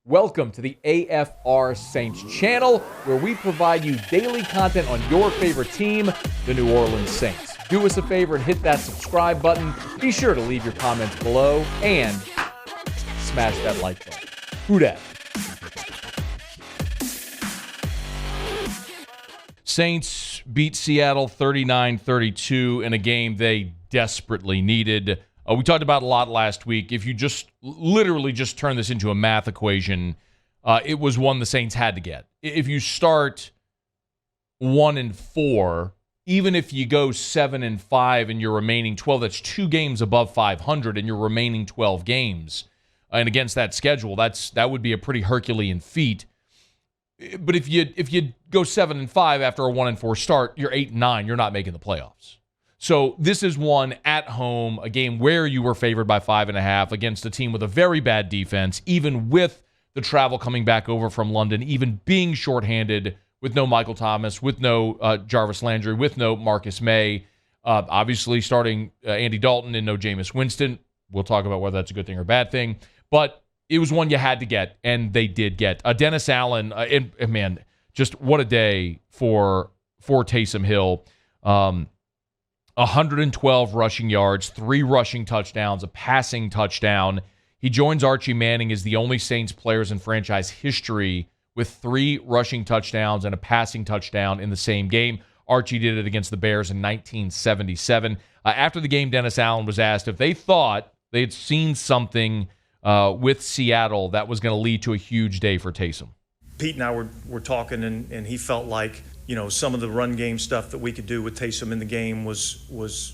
Welcome to the AFR Saints channel, where we provide you daily content on your favorite team, the New Orleans Saints. Do us a favor and hit that subscribe button. Be sure to leave your comments below and smash that like button. Who dat? Saints beat Seattle 39-32 in a game they desperately needed. We talked about a lot last week. If you just literally just turn this into a math equation, it was one the Saints had to get. If you start 1-4, even if you go 7-5 in your remaining 12, that's 2 games above 500 in your remaining 12 games. And against that schedule, that would be a pretty Herculean feat. But if you go 7-5 after a 1-4 start, you're 8-9. You're not making the playoffs. So this is one at home, a game where you were favored by 5.5 against a team with a very bad defense, even with the travel coming back over from London, even being shorthanded with no Michael Thomas, with no Jarvis Landry, with no Marcus May, obviously starting Andy Dalton and no Jameis Winston. We'll talk about whether that's a good thing or a bad thing. But it was one you had to get, and they did get. Dennis Allen, and man, just what a day for Taysom Hill. 112 rushing yards, 3 rushing touchdowns, a passing touchdown. He joins Archie Manning as the only Saints players in franchise history with 3 rushing touchdowns and a passing touchdown in the same game. Archie did it against the Bears in 1977. After the game, Dennis Allen was asked if they thought they had seen something with Seattle that was going to lead to a huge day for Taysom. Pete and I were talking, and he felt like, some of the run game stuff that we could do with Taysom in the game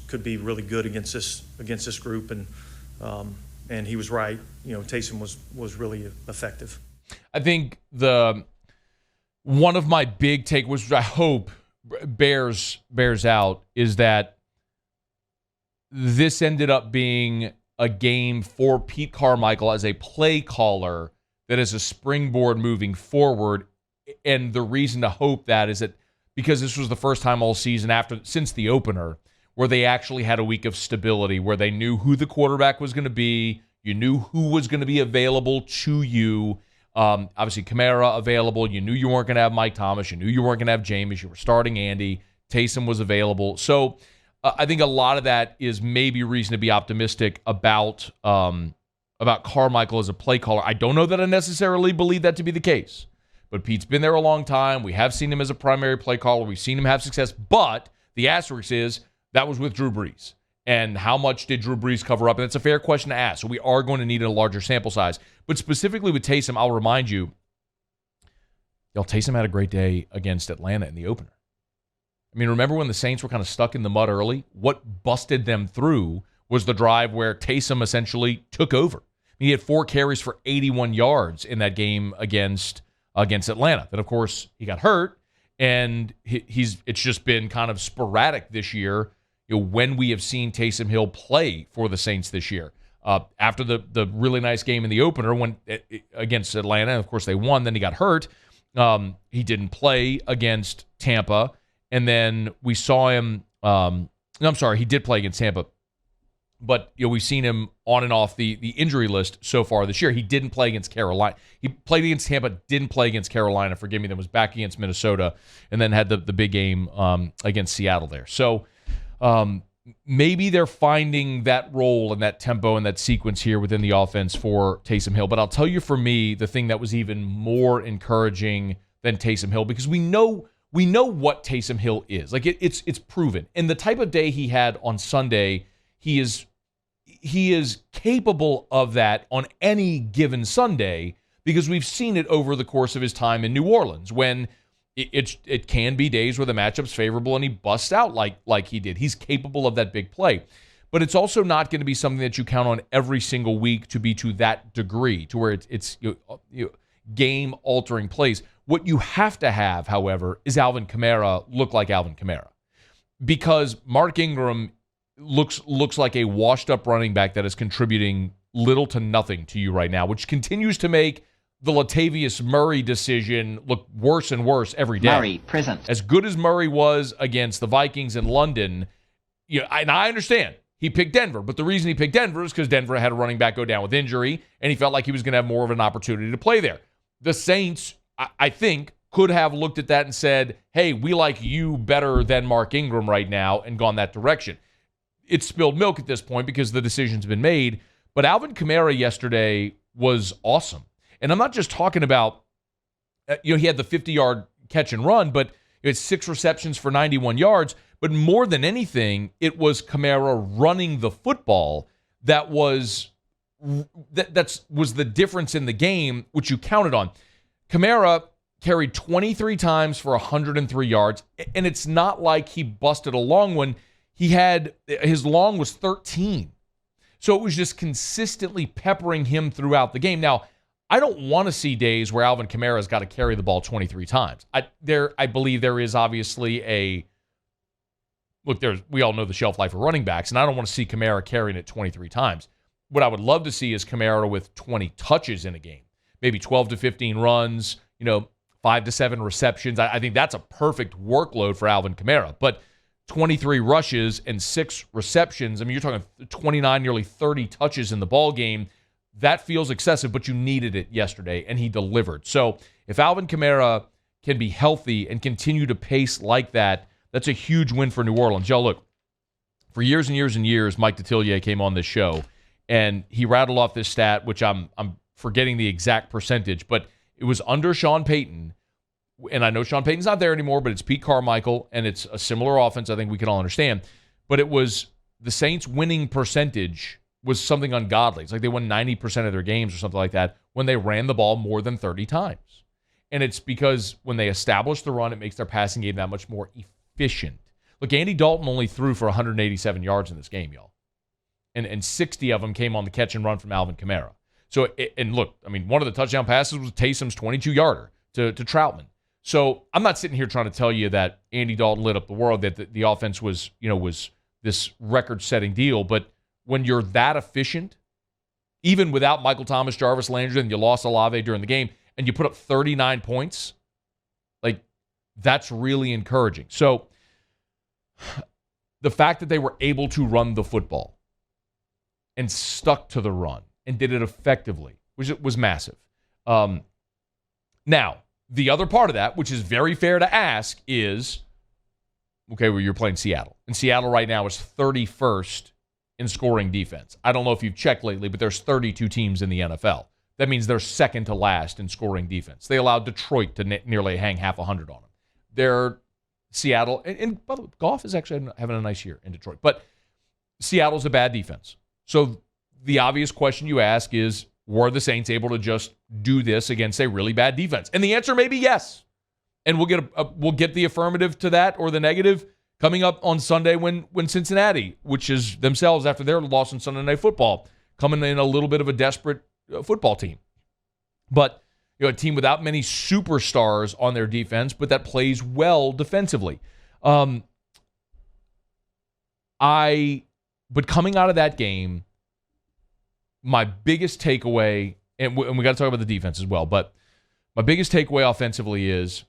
could be really good against this group, and he was right. Taysom was really effective. I think one of my big takeaways, which I hope bears out, is that this ended up being a game for Pete Carmichael as a play caller that is a springboard moving forward. And the reason to hope that is that because this was the first time all season since the opener where they actually had a week of stability, where they knew who the quarterback was going to be, you knew who was going to be available to you. Obviously, Kamara available. You knew you weren't going to have Mike Thomas. You knew you weren't going to have Jameis. You were starting Andy. Taysom was available. So I think a lot of that is maybe reason to be optimistic about Carmichael as a play caller. I don't know that I necessarily believe that to be the case. But Pete's been there a long time. We have seen him as a primary play caller. We've seen him have success. But the asterisk is that was with Drew Brees. And how much did Drew Brees cover up? And it's a fair question to ask. So we are going to need a larger sample size. But specifically with Taysom, I'll remind you, Taysom had a great day against Atlanta in the opener. I mean, remember when the Saints were kind of stuck in the mud early? What busted them through was the drive where Taysom essentially took over. He had 4 carries for 81 yards in that game against Atlanta. Then, of course, he got hurt, and it's just been kind of sporadic this year, when we have seen Taysom Hill play for the Saints this year. After the really nice game in the opener against Atlanta, of course, they won. Then he got hurt. He didn't play against Tampa, and then we saw him. He did play against Tampa. But we've seen him on and off the injury list so far this year. He didn't play against Carolina. He played against Tampa, didn't play against Carolina. Forgive me, then was back against Minnesota, and then had the big game against Seattle there. So maybe they're finding that role and that tempo and that sequence here within the offense for Taysom Hill. But I'll tell you, for me, the thing that was even more encouraging than Taysom Hill, because we know what Taysom Hill is. Like it's proven. And the type of day he had on Sunday, he is capable of that on any given Sunday, because we've seen it over the course of his time in New Orleans when it can be days where the matchup's favorable and he busts out like he did. He's capable of that big play. But it's also not going to be something that you count on every single week to be to that degree, to where it's game-altering plays. What you have to have, however, is Alvin Kamara look like Alvin Kamara. Because Mark Ingram looks like a washed-up running back that is contributing little to nothing to you right now, which continues to make the Latavius Murray decision look worse and worse every day. Murray, present. As good as Murray was against the Vikings in London, and I understand he picked Denver. But the reason he picked Denver is because Denver had a running back go down with injury, and he felt like he was going to have more of an opportunity to play there. The Saints, I think, could have looked at that and said, hey, we like you better than Mark Ingram right now, and gone that direction. It's spilled milk at this point because the decision's been made. But Alvin Kamara yesterday was awesome. And I'm not just talking about, he had the 50-yard catch and run, but it was 6 receptions for 91 yards. But more than anything, it was Kamara running the football that was the difference in the game, which you counted on. Kamara carried 23 times for 103 yards, and it's not like he busted a long one. His long was 13. So it was just consistently peppering him throughout the game. Now, I don't want to see days where Alvin Kamara's got to carry the ball 23 times. I believe there is obviously we all know the shelf life of running backs, and I don't want to see Kamara carrying it 23 times. What I would love to see is Kamara with 20 touches in a game, maybe 12 to 15 runs, 5 to 7 receptions. I think that's a perfect workload for Alvin Kamara. But 23 rushes and 6 receptions, I mean, you're talking 29, nearly 30 touches in the ball game. That feels excessive, but you needed it yesterday, and he delivered. So if Alvin Kamara can be healthy and continue to pace like that, that's a huge win for New Orleans. Y'all, look, for years and years and years, Mike Detillier came on this show, and he rattled off this stat, which I'm forgetting the exact percentage, but it was under Sean Payton, and I know Sean Payton's not there anymore, but it's Pete Carmichael, and it's a similar offense I think we can all understand. But it was the Saints' winning percentage was something ungodly. It's like they won 90% of their games or something like that when they ran the ball more than 30 times. And it's because when they establish the run, it makes their passing game that much more efficient. Look, Andy Dalton only threw for 187 yards in this game, y'all. And 60 of them came on the catch and run from Alvin Kamara. So, and look, I mean, one of the touchdown passes was Taysom's 22-yarder to Troutman. So I'm not sitting here trying to tell you that Andy Dalton lit up the world, that the offense was this record-setting deal. But when you're that efficient, even without Michael Thomas, Jarvis Landry, and you lost Olave during the game, and you put up 39 points, like, that's really encouraging. So the fact that they were able to run the football and stuck to the run and did it effectively was massive. Now, the other part of that, which is very fair to ask, is, okay, well, you're playing Seattle. And Seattle right now is 31st in scoring defense. I don't know if you've checked lately, but there's 32 teams in the NFL. That means they're second to last in scoring defense. They allowed Detroit to nearly hang half 100 on them. They're Seattle, and by the way, Goff is actually having a nice year in Detroit. But Seattle's a bad defense. So the obvious question you ask is, were the Saints able to just do this against a really bad defense? And the answer may be yes. And we'll get the affirmative to that or the negative coming up on Sunday when Cincinnati, which is themselves after their loss in Sunday Night Football, coming in a little bit of a desperate football team. But a team without many superstars on their defense, but that plays well defensively. But coming out of that game, my biggest takeaway, and we got to talk about the defense as well, but my biggest takeaway offensively is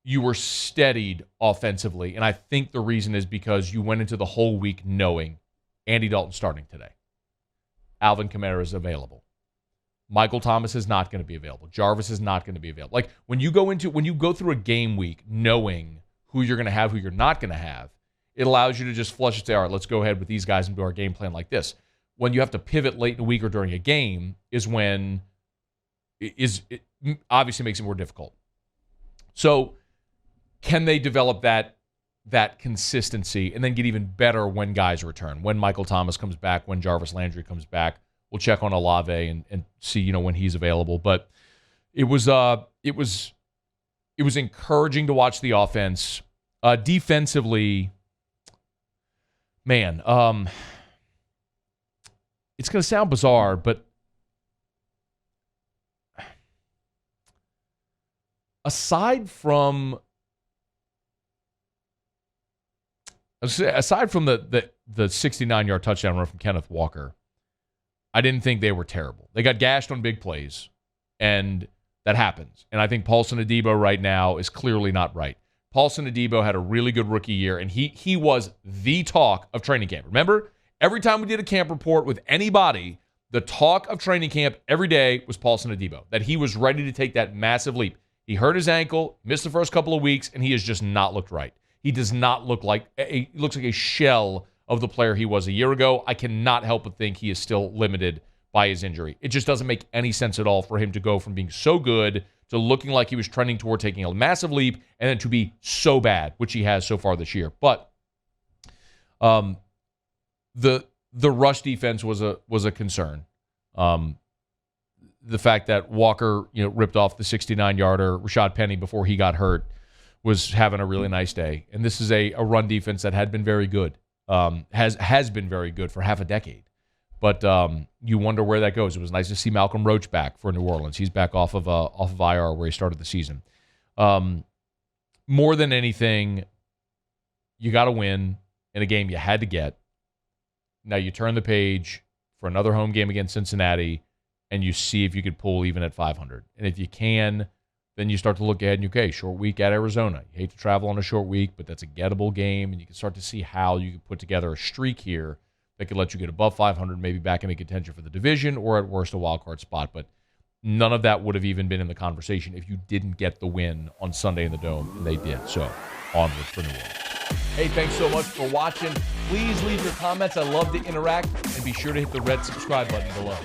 you were steadied offensively, and I think the reason is because you went into the whole week knowing Andy Dalton starting today. Alvin Kamara is available. Michael Thomas is not going to be available. Jarvis is not going to be available. Like, when you go through a game week knowing who you're going to have, who you're not going to have, it allows you to just flush it, say, all right, let's go ahead with these guys and do our game plan like this. When you have to pivot late in the week or during a game is when it obviously makes it more difficult. So can they develop that consistency and then get even better when guys return? When Michael Thomas comes back, when Jarvis Landry comes back, we'll check on Olave and see, when he's available. But it was encouraging to watch the offense. Defensively, man, it's going to sound bizarre, but aside from the 69-yard touchdown run from Kenneth Walker, I didn't think they were terrible. They got gashed on big plays, and that happens. And I think Paulson Adebo right now is clearly not right. Paulson Adebo had a really good rookie year, and he was the talk of training camp. Remember? Every time we did a camp report with anybody, the talk of training camp every day was Paulson Adebo, that he was ready to take that massive leap. He hurt his ankle, missed the first couple of weeks, and he has just not looked right. He does not look like he looks like a shell of the player he was a year ago. I cannot help but think he is still limited by his injury. It just doesn't make any sense at all for him to go from being so good to looking like he was trending toward taking a massive leap and then to be so bad, which he has so far this year. But the rush defense was a concern. The fact that Walker, ripped off the 69-yarder, Rashad Penny before he got hurt, was having a really nice day. And this is a run defense that had been very good, has been very good for half a decade. But you wonder where that goes. It was nice to see Malcolm Roach back for New Orleans. He's back off of IR where he started the season. More than anything, you got to win in a game you had to get. Now you turn the page for another home game against Cincinnati, and you see if you could pull even at 500. And if you can, then you start to look ahead and okay, short week at Arizona. You hate to travel on a short week, but that's a gettable game, and you can start to see how you can put together a streak here that could let you get above 500, maybe back into contention for the division, or at worst a wild card spot. But none of that would have even been in the conversation if you didn't get the win on Sunday in the Dome, and they did. So onward for New Orleans. Hey, thanks so much for watching. Please leave your comments. I love to interact, and be sure to hit the red subscribe button below.